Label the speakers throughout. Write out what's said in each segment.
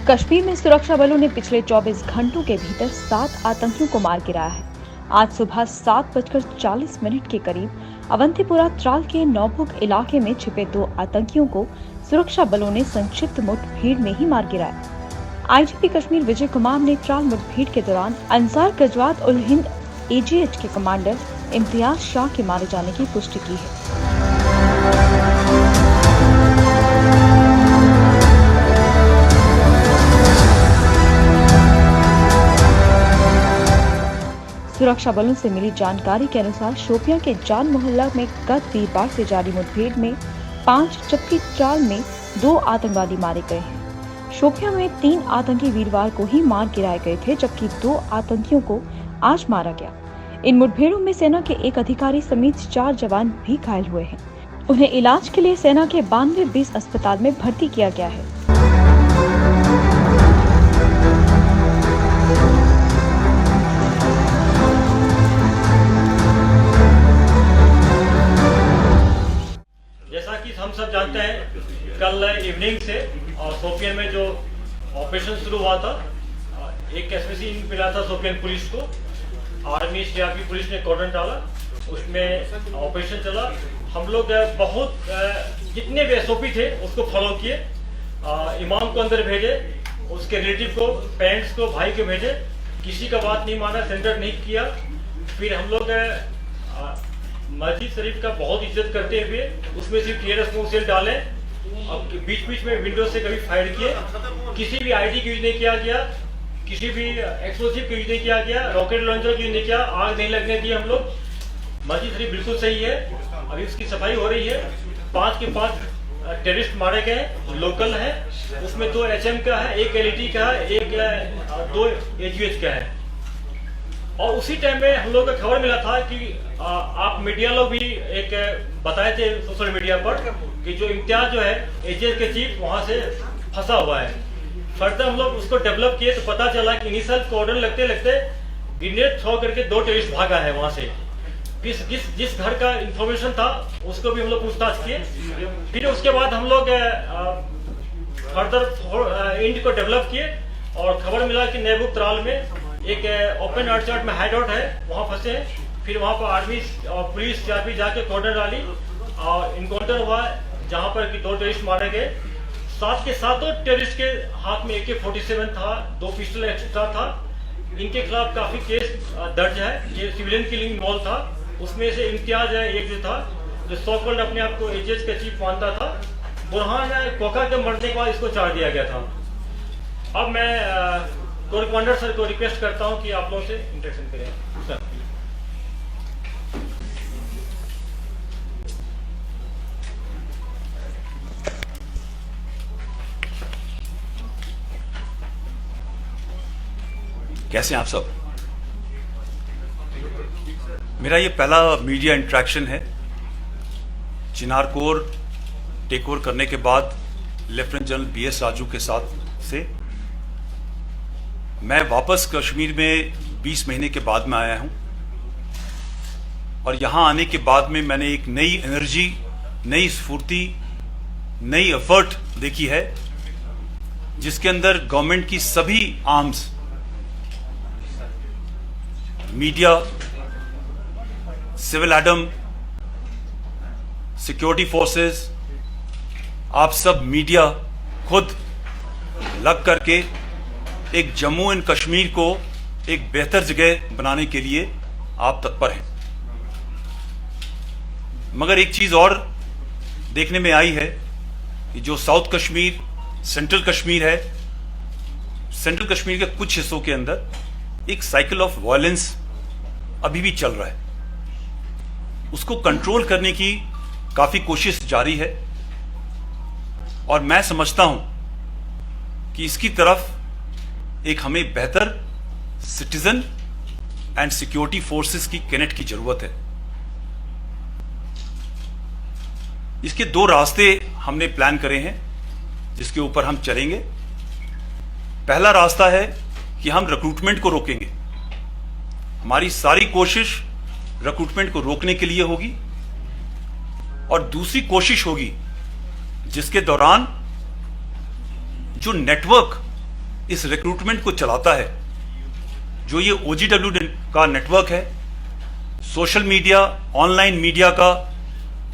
Speaker 1: कश्मीर में सुरक्षा बलों ने पिछले 24 घंटों के भीतर 7 आतंकियों को मार गिराया है। आज सुबह 7:40 के करीब अवंतीपुरा त्राल के नौभुग इलाके में छिपे 2 आतंकियों को सुरक्षा बलों ने संक्षिप्त मुठभेड़ में ही मार गिराया। आईजीपी कश्मीर विजय कुमार ने त्राल मुठभेड़ के दौरान अंसार गजवात उल हिंद एजीएच के कमांडर इम्तियाज शाह के मारे जाने की पुष्टि की है। सुरक्षा बलों से मिली जानकारी के अनुसार शोपियां के जान मोहल्ला में गत वीरवार से जारी मुठभेड़ में 5 जबकि त्राल में 2 आतंकवादी मारे गए हैं। शोपियां में 3 आतंकी वीरवार को ही मार गिराए गए थे, जबकि 2 आतंकियों को आज मारा गया। इन मुठभेड़ों में सेना के एक अधिकारी समेत 4 जवान भी घायल हुए हैं। उन्हें इलाज के लिए सेना के 92 अस्पताल में भर्ती किया गया है।
Speaker 2: हम सब जानते हैं कल इवनिंग से और शोपियान में जो ऑपरेशन शुरू हुआ था, एक एसपीसी मिला था शोपियान पुलिस को। आर्मी सीआरपी पुलिस ने कॉर्डन डाला, उसमें ऑपरेशन चला। हम लोग बहुत जितने भी एसओपी थे उसको फॉलो किए। इमाम को अंदर भेजे, उसके रिलेटिव को, पेरेंट्स को, भाई को भेजे। किसी का बात नहीं माना, सेंटर नहीं किया। फिर हम लोग मस्जिद शरीफ का बहुत इज्जत करते हुए उसमें सिर्फ टीयर स्मोक सेल डाले। अब बीच बीच में विंडो से कभी फायर किए। किसी भी आईडी का यूज नहीं किया गया, किसी भी एक्सप्लोसिव का यूज नहीं किया गया, रॉकेट लॉन्चर का यूज नहीं किया, आग नहीं लगने दिए हम लोग। मस्जिद शरीफ बिल्कुल सही है, अभी उसकी सफाई हो रही है। 5 के 5 टेररिस्ट मारे गए, लोकल है। उसमें 2 HM का है, 1 LET का है, 2 AGH का है। और उसी टाइम में हम लोग को खबर मिला था कि आप मीडिया लोग भी एक बताए थे सोशल मीडिया पर कि जो इम्तियाज जो है एजीएच के चीफ वहां से फंसा हुआ है। फर्दर हम लोग उसको डेवलप किए तो पता चला कि इनिशियल कॉर्डन लगते लगते ग्रेनेड थ्रो करके 2 टेररिस्ट भागा है वहां से। जिस घर का इंफॉर्मेशन था उसको भी हम लोग पूछताछ किए। फिर उसके बाद हम लोग फर्दर इंड को डेवलप किए और खबर मिला कि नेबुक त्राल में एक ओपन अर्चर्ट में हाइडआउट है, वहां फंसे हैं। फिर वहां पर आर्मी और पुलिस सीआरपी जाके कॉर्डन डाली और इनकाउंटर हुआ जहां पर कि 2 टेररिस्ट मारे गए। 7 के 7 टेररिस्ट के हाथ में AK-47 था, 2 पिस्टल एक्स्ट्रा था। इनके खिलाफ काफी केस दर्ज है। ये सिविलियन किलिंग मॉल था, उसमें से इम्तियाज है एक जो था, जो सो-कॉल्ड अपने आप को एजीएच का चीफ मानता था। बुरहान कोका के मरने के बाद इसको चार दिया गया था। अब मैं कमांडर सर को रिक्वेस्ट करता हूं कि आप लोगों से इंटरेक्शन करें। सर
Speaker 3: कैसे हैं आप सब? मेरा ये पहला मीडिया इंटरेक्शन है। चिनार कोर टेक ओवर करने के बाद लेफ्टिनेंट जनरल BS राजू के साथ से मैं वापस कश्मीर में 20 महीने के बाद में आया हूं और यहां आने के बाद में मैंने एक नई एनर्जी, नई स्फूर्ति, नई एफर्ट देखी है, जिसके अंदर गवर्नमेंट की सभी arms, media, civil admin, security forces, आप सब मीडिया खुद लग करके एक जम्मू एंड कश्मीर को एक बेहतर जगह बनाने के लिए आप तत्पर हैं। मगर एक चीज और देखने में आई है कि जो साउथ कश्मीर, सेंट्रल कश्मीर है, सेंट्रल कश्मीर के कुछ हिस्सों के अंदर एक साइकिल ऑफ वायलेंस अभी भी चल रहा है। उसको कंट्रोल करने की काफी कोशिश जारी है और मैं समझता हूं कि इसकी तरफ एक हमें बेहतर सिटीजन एंड सिक्योरिटी फोर्सेस की कनेक्ट की जरूरत है। इसके 2 रास्ते हमने प्लान करे हैं जिसके ऊपर हम चलेंगे। पहला रास्ता है कि हम रिक्रूटमेंट को रोकेंगे। हमारी सारी कोशिश रिक्रूटमेंट को रोकने के लिए होगी और दूसरी कोशिश होगी जिसके दौरान जो नेटवर्क इस रिक्रूटमेंट को चलाता है, जो ये OGW का नेटवर्क है, सोशल मीडिया, ऑनलाइन मीडिया का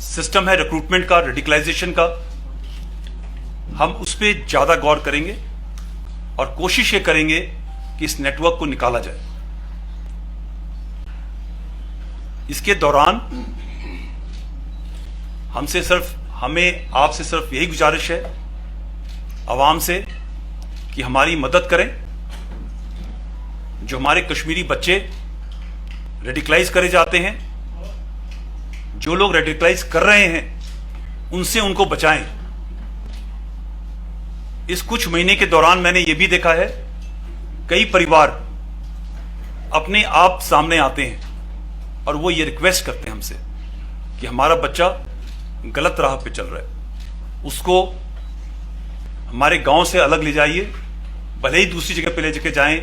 Speaker 3: सिस्टम है रिक्रूटमेंट का, रेडिकलाइजेशन का, हम उस पर ज्यादा गौर करेंगे और कोशिश ये करेंगे कि इस नेटवर्क को निकाला जाए। इसके दौरान हमें आपसे सिर्फ यही गुजारिश है आवाम से कि हमारी मदद करें। जो हमारे कश्मीरी बच्चे रेडिकलाइज करे जाते हैं, जो लोग रेडिकलाइज कर रहे हैं, उनसे उनको बचाएं। इस कुछ महीने के दौरान मैंने यह भी देखा है, कई परिवार अपने आप सामने आते हैं और वो ये रिक्वेस्ट करते हैं हमसे कि हमारा बच्चा गलत राह पे चल रहा है, उसको हमारे गांव से अलग ले जाइए, भले ही दूसरी जगह पे ले जाके जाएं,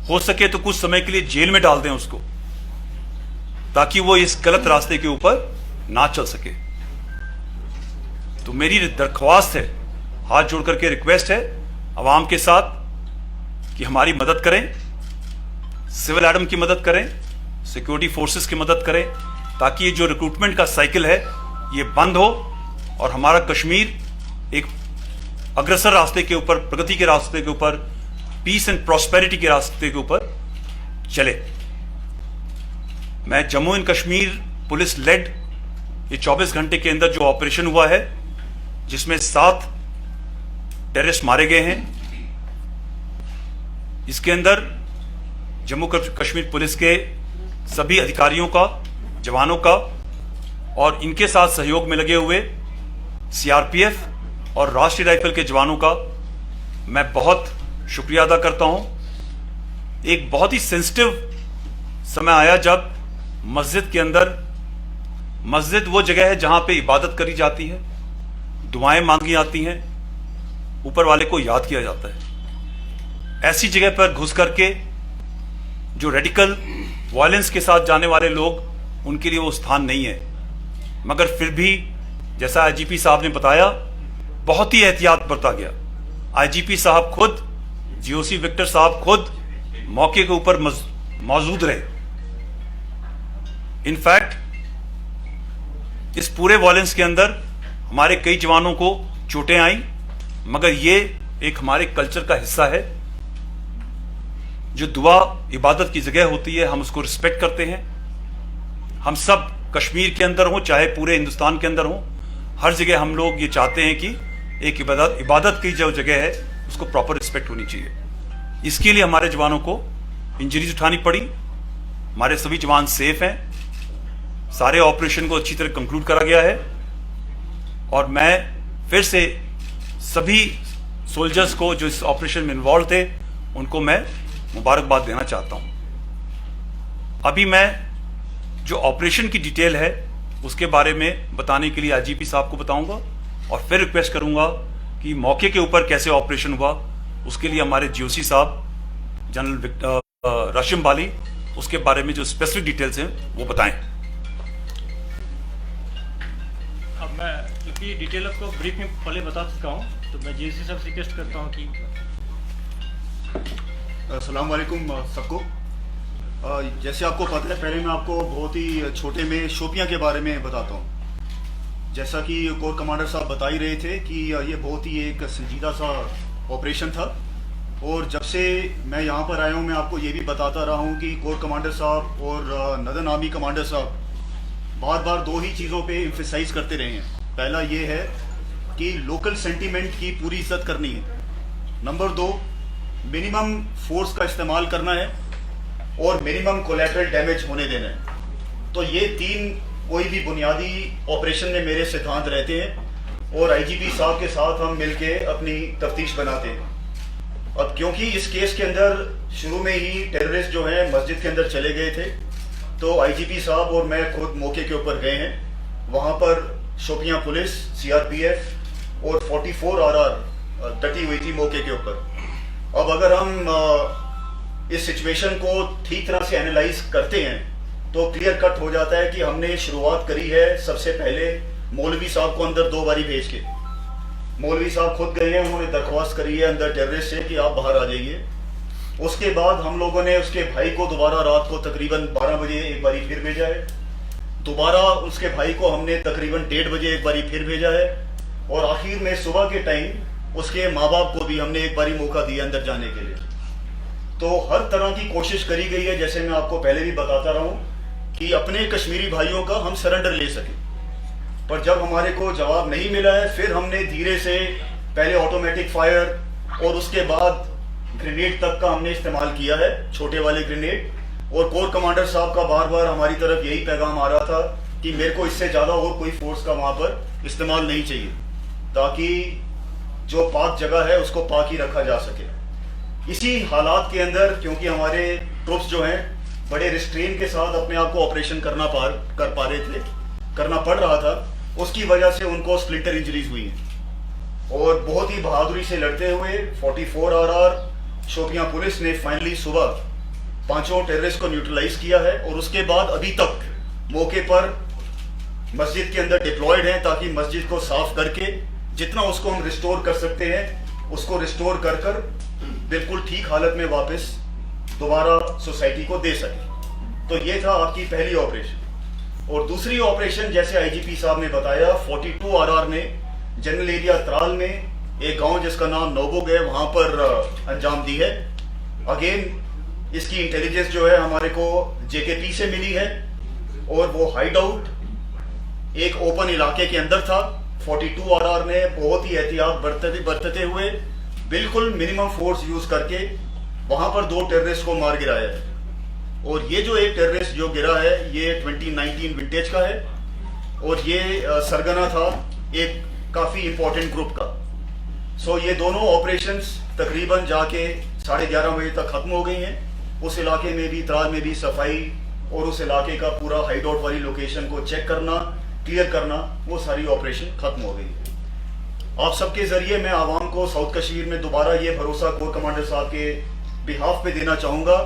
Speaker 3: हो सके तो कुछ समय के लिए जेल में डाल दें उसको, ताकि वो इस गलत रास्ते के ऊपर ना चल सके। तो मेरी दरख्वास्त है, हाथ जोड़ करके रिक्वेस्ट है आवाम के साथ कि हमारी मदद करें, सिविल एडम की मदद करें, सिक्योरिटी फोर्सेस की मदद करें, ताकि ये जो रिक्रूटमेंट का साइकिल है ये बंद हो और हमारा कश्मीर एक अग्रसर रास्ते के ऊपर, प्रगति के रास्ते के ऊपर, पीस एंड प्रॉस्पेरिटी के रास्ते के ऊपर चले। मैं Jammu and Kashmir police led ये 24 घंटे के अंदर जो ऑपरेशन हुआ है, जिसमें 7 टेररिस्ट मारे गए हैं, इसके अंदर जम्मू कश्मीर पुलिस के सभी अधिकारियों का, जवानों का और इनके साथ सहयोग में लगे हुए CRPF और राष्ट्रीय राइफल के जवानों का मैं बहुत शुक्रिया अदा करता हूं। एक बहुत ही सेंसिटिव समय आया जब मस्जिद के अंदर, मस्जिद वो जगह है जहां पे इबादत करी जाती है, दुआएं मांगी जाती हैं, ऊपर वाले को याद किया जाता है। ऐसी जगह पर घुस करके जो रेडिकल वायलेंस के साथ जाने वाले लोग, उनके लिए वो स्थान नहीं है। मगर फिर भी जैसा IGP साहब ने बताया, बहुत ही एहतियात बरता गया। IGP साहब खुद, GOC विक्टर साहब खुद मौके के ऊपर मौजूद रहे। इनफैक्ट इस पूरे वायलेंस के अंदर हमारे कई जवानों को चोटें आई, मगर ये एक हमारे कल्चर का हिस्सा है। जो दुआ इबादत की जगह होती है, हम उसको रिस्पेक्ट करते हैं। हम सब कश्मीर के अंदर हो, चाहे पूरे हिंदुस्तान के अंदर हो, हर जगह हम लोग ये चाहते हैं कि एक इबादत की जो जगह है उसको प्रॉपर रिस्पेक्ट होनी चाहिए। इसके लिए हमारे जवानों को इंजरीज उठानी पड़ी। हमारे सभी जवान सेफ हैं, सारे ऑपरेशन को अच्छी तरह कंक्लूड करा गया है और मैं फिर से सभी सोल्जर्स को जो इस ऑपरेशन में इन्वॉल्व थे, उनको मैं मुबारकबाद देना चाहता हूं। अभी मैं जो ऑपरेशन की डिटेल है उसके बारे में बताने के लिए IGP साहब को बताऊंगा और फिर रिक्वेस्ट करूंगा कि मौके के ऊपर कैसे ऑपरेशन हुआ उसके लिए हमारे GOC साहब जनरल राशिम बाली उसके बारे में जो स्पेसिफिक डिटेल्स हैं वो बताएं।
Speaker 2: अब मैं क्योंकि डिटेल आपको ब्रीफ में पहले बता चुका हूँ, तो मैं GOC साहब से रिक्वेस्ट करता हूँ कि
Speaker 4: अस्सलाम वालेकुम सबको। जैसे आपको पता है, पहले मैं आपको बहुत ही छोटे में शोपियां के बारे में बताता हूं। जैसा कि कोर कमांडर साहब बता ही रहे थे कि ये बहुत ही एक संजीदा सा ऑपरेशन था और जब से मैं यहाँ पर आया हूँ मैं आपको ये भी बताता रहा हूँ कि कोर कमांडर साहब और नदन आर्मी कमांडर साहब बार बार 2 ही चीज़ों पे एम्फेसाइज करते रहे हैं। पहला ये है कि लोकल सेंटीमेंट की पूरी इज्जत करनी है, नंबर 2 मिनिमम फोर्स का इस्तेमाल करना है और मिनिमम कोलैटरल डैमेज होने देना है। तो ये 3 कोई भी बुनियादी ऑपरेशन में मेरे सिद्धांत रहते हैं और IGP साहब के साथ हम मिलके अपनी तफ्तीश बनाते हैं। अब क्योंकि इस केस के अंदर शुरू में ही टेररिस्ट जो हैं मस्जिद के अंदर चले गए थे, तो IGP साहब और मैं खुद मौके के ऊपर गए हैं। वहाँ पर शोपियां पुलिस, CRPF और 44 RR डटी हुई थी मौके के ऊपर। अब अगर हम इस सिचुएशन को ठीक तरह से एनालाइज करते हैं तो क्लियर कट हो जाता है कि हमने शुरुआत करी है सबसे पहले मौलवी साहब को अंदर 2 बारी भेज के। मौलवी साहब खुद गए हैं, उन्होंने दरख्वास्त करी है अंदर टेररिस्ट से कि आप बाहर आ जाइए। उसके बाद हम लोगों ने उसके भाई को दोबारा रात को तकरीबन 12 बजे एक बारी फिर भेजा है। दोबारा उसके भाई को हमने तकरीबन 1:30 बजे एक बारी फिर भेजा है। और आखिर में सुबह के टाइम उसके माँ बाप को भी हमने एक बारी मौका दिया अंदर जाने के लिए। तो हर तरह की कोशिश करी गई है, जैसे मैं आपको पहले भी बताता रहा हूँ, कि अपने कश्मीरी भाइयों का हम सरेंडर ले सकें। पर जब हमारे को जवाब नहीं मिला है, फिर हमने धीरे से पहले ऑटोमेटिक फायर और उसके बाद ग्रेनेड तक का हमने इस्तेमाल किया है, छोटे वाले ग्रेनेड। और कोर कमांडर साहब का बार बार हमारी तरफ यही पैगाम आ रहा था कि मेरे को इससे ज़्यादा और कोई फोर्स का वहाँ पर इस्तेमाल नहीं चाहिए, ताकि जो पाक जगह है उसको पाक ही रखा जा सके। इसी हालात के अंदर, क्योंकि हमारे ट्रूप्स जो हैं बड़े रिस्ट्रेन के साथ अपने आप को ऑपरेशन करना पड़ रहा था, उसकी वजह से उनको स्प्लिंटर इंजरीज हुई हैं। और बहुत ही बहादुरी से लड़ते हुए 44 RR शोपियां पुलिस ने फाइनली सुबह 5 टेररिस्ट को न्यूट्रलाइज किया है। और उसके बाद अभी तक मौके पर मस्जिद के अंदर डिप्लॉयड हैं, ताकि मस्जिद को साफ करके जितना उसको हम रिस्टोर कर सकते हैं उसको रिस्टोर कर कर बिल्कुल ठीक हालत में वापस दोबारा सोसाइटी को दे सके। तो ये था आपकी पहली ऑपरेशन। और दूसरी ऑपरेशन, जैसे आईजीपी साहब ने बताया, 42 RR ने जनरल एरिया त्राल में एक गांव जिसका नाम नोबोग है वहां पर अंजाम दी है। अगेन इसकी इंटेलिजेंस जो है हमारे को जेकेपी से मिली है, और वो हाइड आउट एक ओपन इलाके के अंदर था। 42 RR ने बहुत ही एहतियात बरतते हुए बिल्कुल मिनिमम फोर्स यूज करके वहां पर 2 टेररिस्ट को मार गिराया है। और ये जो एक टेररिस्ट जो गिरा है ये 2019 विंटेज का है, और ये सरगना था एक काफी इंपॉर्टेंट ग्रुप का। सो ये दोनों ऑपरेशंस तकरीबन जाके 11:30 बजे तक खत्म हो गई हैं। उस इलाके में भी, त्राल में भी सफाई और उस इलाके का पूरा हाइड आउट वाली लोकेशन को चेक करना, क्लियर करना, वो सारी ऑपरेशन खत्म हो गई है। आप सबके जरिए मैं आवाम को साउथ कश्मीर में दोबारा ये भरोसा कोर कमांडर साहब के बिहाफ पे देना चाहूंगा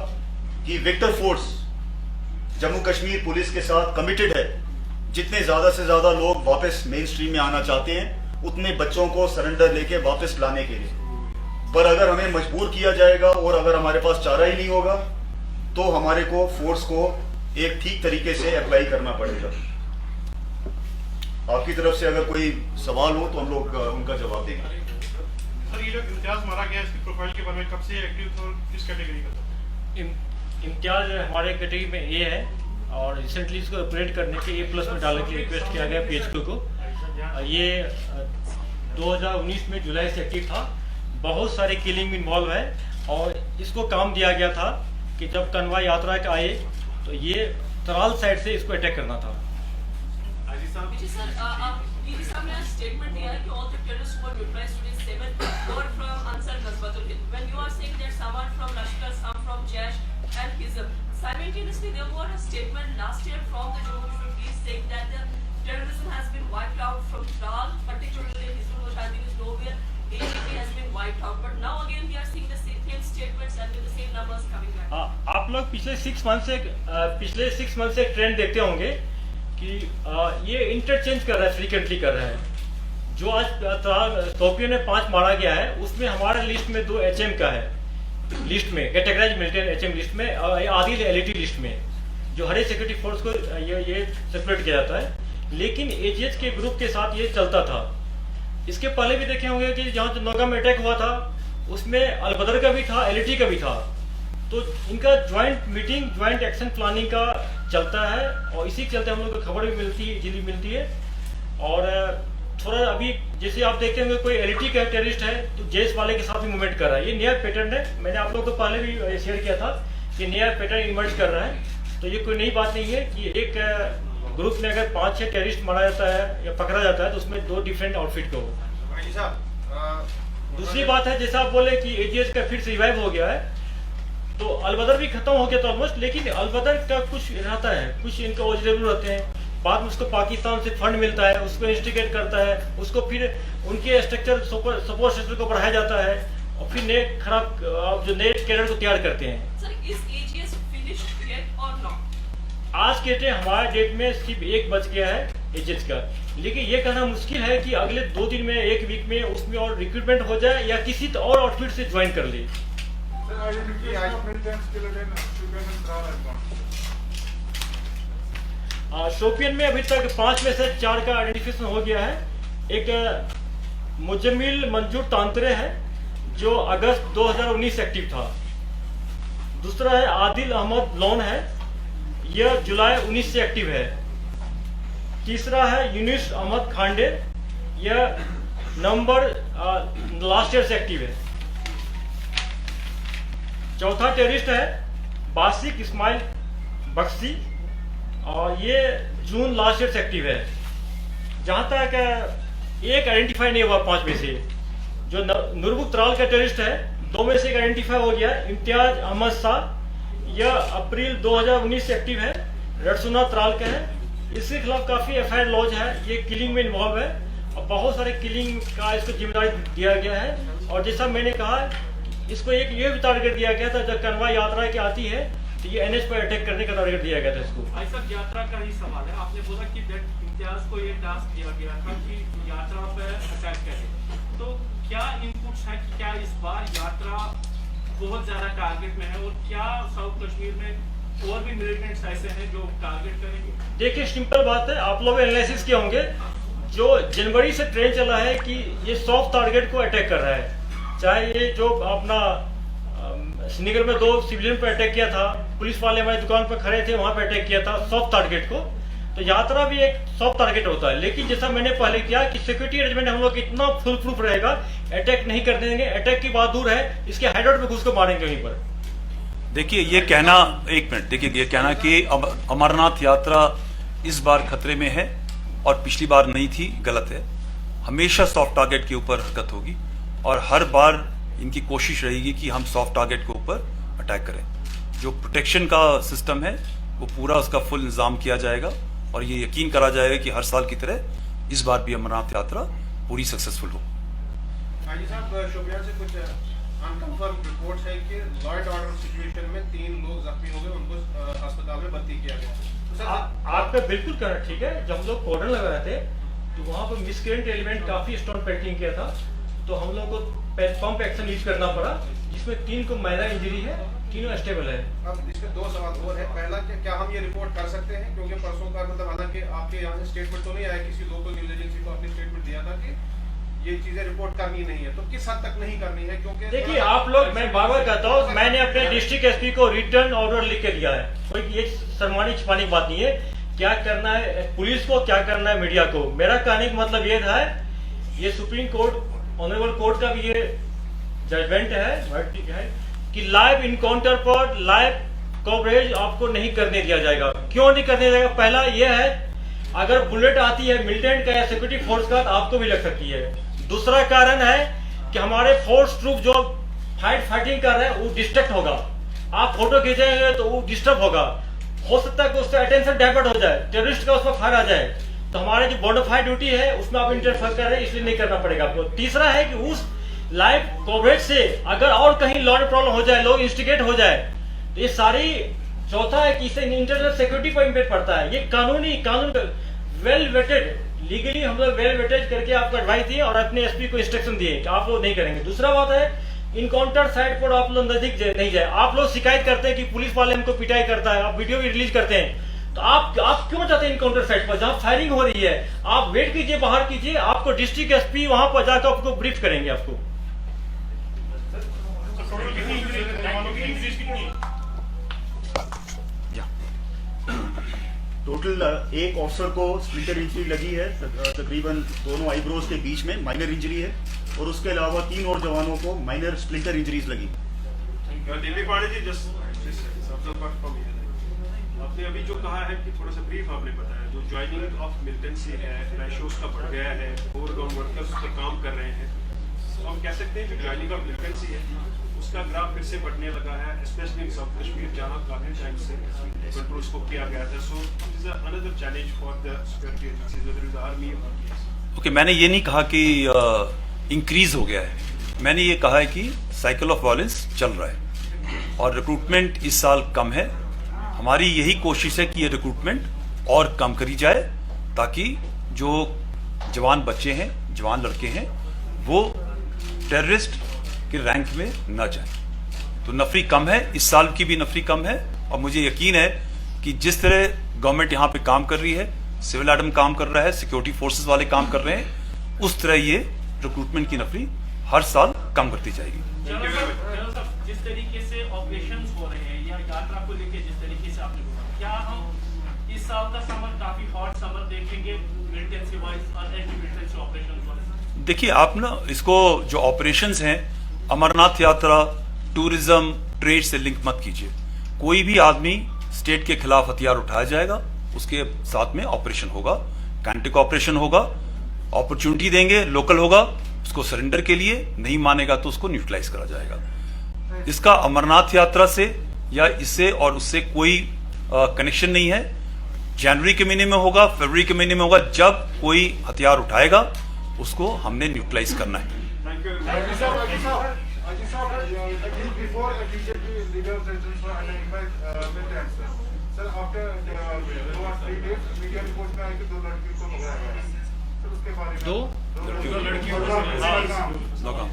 Speaker 4: कि Victor force Jammu Kashmir police के साथ कमिटेड है। जितने ज्यादा से ज्यादा लोग वापस मेन स्ट्रीम में आना चाहते हैं, उतने बच्चों को सरेंडर लेके वापस लाने के लिए। पर अगर हमें मजबूर किया जाएगा और अगर हमारे पास चारा ही नहीं होगा, तो हमारे को फोर्स को एक ठीक तरीके से अप्लाई करना पड़ेगा। आपकी तरफ से अगर कोई सवाल हो तो हम लोग उनका जवाब देंगे।
Speaker 5: सर, ये जो इम्तियाज मारा गया, इसकी प्रोफाइल के बारे में कब से एक्टिव और किस कैटेगरी का था?
Speaker 2: इम्तियाज हमारे कैटेगरी में ए है, और रिसेंटली इसको अपग्रेड करने के A+ में डालने के लिए रिक्वेस्ट किया गया PHQ को। ये 2019 में जुलाई से एक्टिव था। बहुत सारे किलिंग में इन्वॉल्व है, और इसको काम दिया गया था कि जब कनवा यात्रा का आए तो ये त्राल साइड से इसको अटैक करना था।
Speaker 6: डीजी साहब ने स्टेटमेंट दिया है कि all the terrorists who were neutralized today 7 were from Ansar Ghazwatul Hind. When you are saying that some are from Lashkar, some from Jaish and Hizb, simultaneously there was a statement last year from the Jammu Kashmir police saying that the terrorism has been wiped out from Tral, particularly Hizbul Mujahideen is nowhere, AJP has been wiped out. But now again we are seeing the same statements and with the same numbers coming back.
Speaker 2: आप लोग पिछले 6 month से trend देखते होंगे कि ये interchange कर रहा है, फ्रीक्वेंटली कर रहा है। जो आज शोपियां में 5 मारा गया है, उसमें हमारे लिस्ट में 2 HM का है, लिस्ट में कैटेगराइज मिलिटेंट HM लिस्ट में, और आदिल LET लिस्ट में, जो हर एक सिक्योरिटी फोर्स को ये सेपरेट किया जाता है। लेकिन AGH के ग्रुप के साथ ये चलता था। इसके पहले भी देखे होंगे कि जहाँ नौगाम में अटैक हुआ था, उसमें अलबदर का भी था, LET का भी था। तो इनका joint meeting, joint action planning का चलता है, और इसी के चलते हम लोग को खबर भी जल्दी मिलती है। और थोड़ा अभी जैसे आप देखते होंगे कोई LET का टेररिस्ट है तो जेस वाले के साथ भी मूवमेंट कर रहा है। ये नया पैटर्न है, मैंने आप लोगों को पहले भी शेयर किया था कि नया पैटर्न इमर्ज कर रहा है। तो ये कोई नई बात नहीं है कि एक ग्रुप में अगर 5-6 टेररिस्ट मारा जाता है या पकड़ा जाता है तो उसमें 2 डिफरेंट आउटफिट का हो। दूसरी बात है, जैसा आप बोले कि AGH का फिर से रिवाइव हो गया है, तो अलबदर भी खत्म हो गया था ऑलमोस्ट। लेकिन अलबदर का कुछ रहता है, कुछ इनका ओरिजिनल रहते हैं, बाद में उसको पाकिस्तान से फंड मिलता है, उसको इंस्टिगेट करता है, उसको फिर उनके स्ट्रक्चर सपोर्ट स्ट्रक्चर को बढ़ाया जाता है, और फिर नए खराब जो नए कैडर को तैयार करते हैं।
Speaker 6: Sir, is AGS finished yet or not?
Speaker 2: आज के डेट हमारे डेट में सिर्फ 1 बच गया है, एजेस का। लेकिन ये कहना मुश्किल है कि अगले 2 दिन में, 1 वीक में उसमें और रिक्रूटमेंट हो जाए या किसी और आउटफिट से ज्वाइन कर ले। शोपियन में अभी तक 5 में से 4 का आइडेंटिफिकेशन हो गया है। एक मुजम्मिल मंजूर तांतरे है जो अगस्त 2019 से एक्टिव था। दूसरा है आदिल अहमद लोन है, यह जुलाई 19 से एक्टिव है। तीसरा है यूनिस अहमद खांडे, यह नवंबर लास्ट ईयर से एक्टिव है। चौथा टेररिस्ट है बासिक इस्माइल बख्शी और ये जून लास्ट ईयर से एक्टिव है। जहां तक एक आइडेंटिफाई नहीं हुआ 5 में से, जो नुरबुक त्राल का टेररिस्ट है, 2 में से एक आइडेंटिफाई हो गया, इम्तियाज अहमद शाह, यह अप्रैल 2019 से एक्टिव है, रटसुना त्राल का है। इसके खिलाफ काफी एफआईआर लॉन्च है, ये किलिंग में इन्वॉल्व है और बहुत सारे किलिंग का इसको जिम्मेदारी दिया गया है। और जैसा मैंने कहा, इसको एक ये भी टारगेट दिया गया था, जब कनवा यात्रा की आती है तो ये एनएच पर अटैक करने का टारगेट दिया गया था इसको।
Speaker 7: भाई साहब, यात्रा का ही सवाल है। आपने बोला कि इम्तियाज को ये टास्क दिया गया था कि यात्रा पर अटैक करे, तो क्या इनपुट्स है कि क्या इस बार यात्रा बहुत ज्यादा टारगेट में है और क्या साउथ कश्मीर में और भी मिलिटेंट्स ऐसे हैं जो टारगेट करेंगे?
Speaker 2: देखिए, सिंपल बात है, आप लोग एनालिसिस किए होंगे, जो जनवरी से ट्रेंड चला है कि ये सॉफ्ट टारगेट को अटैक कर रहा है। चाहे ये जो अपना श्रीनगर में 2 सिविलियन पर अटैक किया था, पुलिस वाले हमारी दुकान पर खड़े थे, वहां पर अटैक किया था सॉफ्ट टारगेट को। तो यात्रा भी एक सॉफ्ट टारगेट होता है। लेकिन जैसा मैंने पहले किया कि सिक्योरिटी अरेंजमेंट हम लोग इतना फुल प्रूफ रहेगा, अटैक नहीं कर देंगे। अटैक की बात दूर है, इसके हाइडआउट में घुस को मारेंगे वहीं पर।
Speaker 3: देखिए, ये कहना, एक मिनट, देखिए, ये कहना कि अमरनाथ यात्रा इस बार खतरे में है और पिछली बार नहीं थी, गलत है। हमेशा सॉफ्ट टारगेट के ऊपर हरकत होगी और हर बार इनकी कोशिश रहेगी कि हम सॉफ्ट टारगेट के ऊपर अटैक करें। जो प्रोटेक्शन का सिस्टम है वो पूरा उसका फुल इंतजाम किया जाएगा और ये यकीन करा जाएगा कि हर साल की तरह इस बार भी अमरनाथ यात्रा पूरी सक्सेसफुल हो।
Speaker 5: हाजी साहब, शोपियान से कुछ अनकंफर्म रिपोर्ट्स है कि लॉ एंड ऑर्डर सिचुएशन में 3 लोग जख्मी हो गए, उनको अस्पताल में भर्ती किया गया। तो सर
Speaker 2: आपका बिल्कुल कहना ठीक है। जब हम लोग कॉर्डन लगा रहे थे तो वहां पर मिसक्रेंट एलिमेंट काफी स्टोन पेल्टिंग किया था, तो हम लोग को पंप एक्शन यूज करना पड़ा, जिसमें 3 को माइनर इंजरी है, तीनों स्टेबल है।
Speaker 5: अब इसमें 2 सवाल और है। पहला, क्या हम ये रिपोर्ट कर सकते हैं, क्योंकि परसों का मतलब हालांकि आपके यहाँ से स्टेटमेंट तो नहीं आया, किसी लोकल न्यूज एजेंसी को आपने स्टेटमेंट दिया था कि ये चीजें रिपोर्ट करनी नहीं है, तो किस हद तक नहीं करनी है? क्योंकि
Speaker 2: देखिए, आप लोग, मैं बार बार कहता हूँ, मैंने अपने डिस्ट्रिक्ट एसपी को रिटर्न ऑर्डर लिख के दिया है। कोई ये शर्मानी छिपाने की बात नहीं है। क्या करना है पुलिस को, क्या करना है मीडिया को। मेरा कहने का मतलब ये था, ये सुप्रीम कोर्ट, ऑनरेबल कोर्ट का भी ये जजमेंट है कि लाइव इनकाउंटर पर लाइव कवरेज आपको नहीं करने दिया जाएगा। क्यों नहीं करने दिया जाएगा? पहला यह है, अगर बुलेट आती है मिलिटेंट का या सिक्योरिटी फोर्स का, तो आपको भी लग सकती है। दूसरा कारण है कि हमारे फोर्स ट्रूप जो फाइटिंग कर रहे हैं वो डिस्ट्रैक्ट होगा। आप फोटो खींचेंगे तो वो डिस्टर्ब होगा, हो सकता है कि उससे अटेंशन डाइवर्ट हो जाए, टेररिस्ट का उसमें फायर आ जाए। तो हमारे जो बोनाफाइड ड्यूटी है उसमें आप इंटरफेयर कर रहे हैं, इसलिए नहीं करना पड़ेगा आपको। तीसरा है कि उस लाइव कवरेज से अगर और कहीं लॉ प्रॉब्लम हो जाए, लोग इंस्टिगेट हो जाए, तो ये सारी। चौथा है कि इससे इंटरनल सिक्योरिटी पर इम्पैक्ट पड़ता है। ये कानून वेल वेटेड, लीगली हम लोग वेल वेटेड करके आपको एडवाइस दिए और अपने एसपी को इंस्ट्रक्शन दिए कि आप लोग नहीं करेंगे। दूसरा बात है, इनकाउंटर साइट पर आप लोग नजदीक नहीं जाए। आप लोग शिकायत करते हैं कि पुलिस वाले हमको पिटाई करता है, आप वीडियो भी रिलीज करते हैं, तो आप क्यों जाते हैं इनकाउंटर साइट पर जहां फायरिंग हो रही है? आप वेट कीजिए, बाहर कीजिए, आपको डिस्ट्रिक्ट एसपी वहां पर जाकर आपको ब्रीफ करेंगे। आपको
Speaker 4: टोटल एक ऑफिसर को स्प्लिंटर इंजरी लगी है, तकरीबन दोनों आईब्रोज के बीच में माइनर इंजरी है, और उसके अलावा 3 और जवानों को माइनर स्प्लिंटर इंजरीज लगी।
Speaker 5: दिलीप पांडे जी, आपने अभी जो कहा है कि थोड़ा सा ब्रीफ आपने बताया, जो ज्वाइनिंग ऑफ मिलिटेंसी है, रेशियोज का बढ़ गया है, ओवरग्राउंड वर्कर्स पर काम कर रहे हैं, तो हम कह सकते हैं कि ज्वाइनिंग ऑफ मिलिटेंसी है उसका ग्राफ फिर से बढ़ने लगा है, स्पेशली इन साउथ कश्मीर जहां काफी टाइम से कंट्रोल को किया गया था। So it is another challenge for the security agencies, whether is army और
Speaker 3: ओके, मैंने ये नहीं कहा कि इंक्रीज हो गया है, मैंने ये कहा है कि साइकिल ऑफ वायलेंस चल रहा है और रिक्रूटमेंट इस साल कम है। हमारी यही कोशिश है कि ये रिक्रूटमेंट और कम करी जाए ताकि जो जवान बच्चे हैं, जवान लड़के हैं, वो टेररिस्ट के रैंक में न जाएं। तो नफरी कम है, इस साल की भी नफरी कम है, और मुझे यकीन है कि जिस तरह गवर्नमेंट यहाँ पे काम कर रही है, सिविल एडम काम कर रहा है, सिक्योरिटी फोर्सेस वाले काम कर रहे हैं, उस तरह ये रिक्रूटमेंट की नफरी हर साल कम करती जाएगी।
Speaker 7: जनरल साहब, जिस तरीके से ऑपरेशंस हो रहे हैं या यात्रा को लेके जिस तरीके से आपने बोला, क्या हम इस साल का समर काफी हॉट समर देखेंगे मिलिटेंसी वाइज और एंटी मिलिटेंसी ऑपरेशंस वाइज?
Speaker 3: देखिए, आप ना इसको जो ऑपरेशंस हैं, अमरनाथ यात्रा, टूरिज्म, ट्रेड से लिंक मत कीजिए। कोई भी आदमी स्टेट के खिलाफ हथियार उठाया जाएगा, उसके साथ में ऑपरेशन होगा, काइनेटिक ऑपरेशन होगा, अपॉर्चुनिटी देंगे, लोकल होगा, उसको सरेंडर के लिए, नहीं मानेगा तो उसको न्यूट्रलाइज करा जाएगा। इसका अमरनाथ यात्रा से या इससे और उससे कोई कनेक्शन नहीं है। जनवरी के महीने में होगा, फरवरी के महीने में होगा, जब कोई हथियार उठाएगा उसको हमने न्यूट्रलाइज करना है।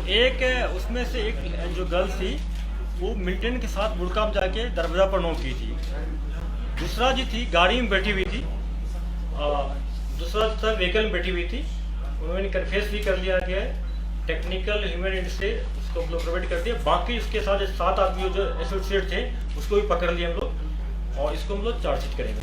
Speaker 2: एक उसमें से एक जो गर्ल थी वो मिलिटेंट के साथ बुड़काम जाके दरवाजा पर नोक की थी। दूसरा जी थी गाड़ी में बैठी हुई थी, दूसरा था व्हीकल में बैठी हुई थी। उन्होंने कन्फेस भी कर लिया गया है, टेक्निकल ह्यूमन एड से उसको हम लोग प्रोवाइड कर दिया। बाकी उसके साथ 7 आदमी जो एसोसिएट थे उसको भी पकड़ लिया हम लोग, और इसको हम लोग चार्जशीट करेंगे।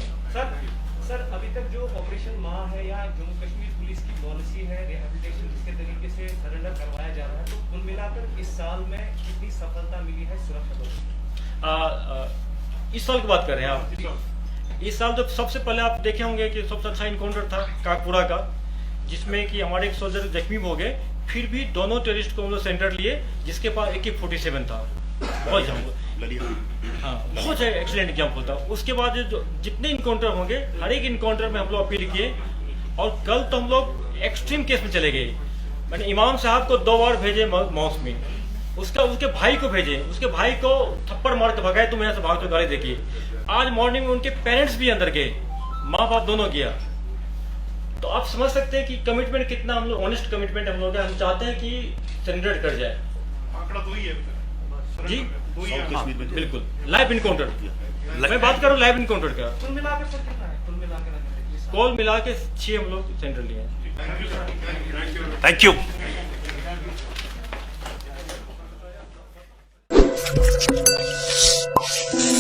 Speaker 7: सर अभी तक जो ऑपरेशन माह है या जम्मू कश्मीर पुलिस की पॉलिसी है रिहैबिलिटेशन जिसके तरीके से सरेंडर करवाया जा रहा है, तो कुल मिलाकर इस साल में कितनी सफलता मिली है सुरक्षा बलों?
Speaker 2: इस साल की बात कर रहे हैं आप? इस साल तो सबसे पहले आप देखे होंगे कि सबसे अच्छा इनकाउंटर था काकपुरा का, जिसमें कि हमारे एक सोल्जर जख्मी हो गए, फिर भी दोनों टेररिस्ट को हम लोग सेंटर लिए, जिसके पास AK-47 था। बहुत हाँ, बहुत एक्सीलेंट एग्जाम्पल था। उसके बाद जो जितने इनकाउंटर होंगे, हर एक इनकाउंटर में हम लोग अपील किए, और कल तो हम लोग एक्सट्रीम केस में चले गए। मैंने इमाम साहब को 2 बार भेजे मॉस्क में, उसके भाई को भेजे, उसके भाई को थप्पड़ मार के भगाए, तुम यहाँ से भाग तो गाली देखिए। आज मॉर्निंग में उनके पेरेंट्स भी अंदर गए, माँ बाप दोनों गया। तो आप समझ सकते हैं कि कमिटमेंट कितना हम लोग, ऑनेस्ट कमिटमेंट हम लोग, हम चाहते हैं कि सरेंडर कर जाए।
Speaker 5: आंकड़ा तो ही है
Speaker 2: जी
Speaker 4: कश्मीर में
Speaker 2: बिल्कुल लाइव इनकाउंटर, मैं बात करूँ लाइव इनकाउंटर का,
Speaker 7: कुल मिलाकर सर कितना है? कुल मिलाकर
Speaker 2: कॉल मिला के 6 हम लोग सेंटर लिए हैं।
Speaker 3: Thank you.
Speaker 8: Thank you.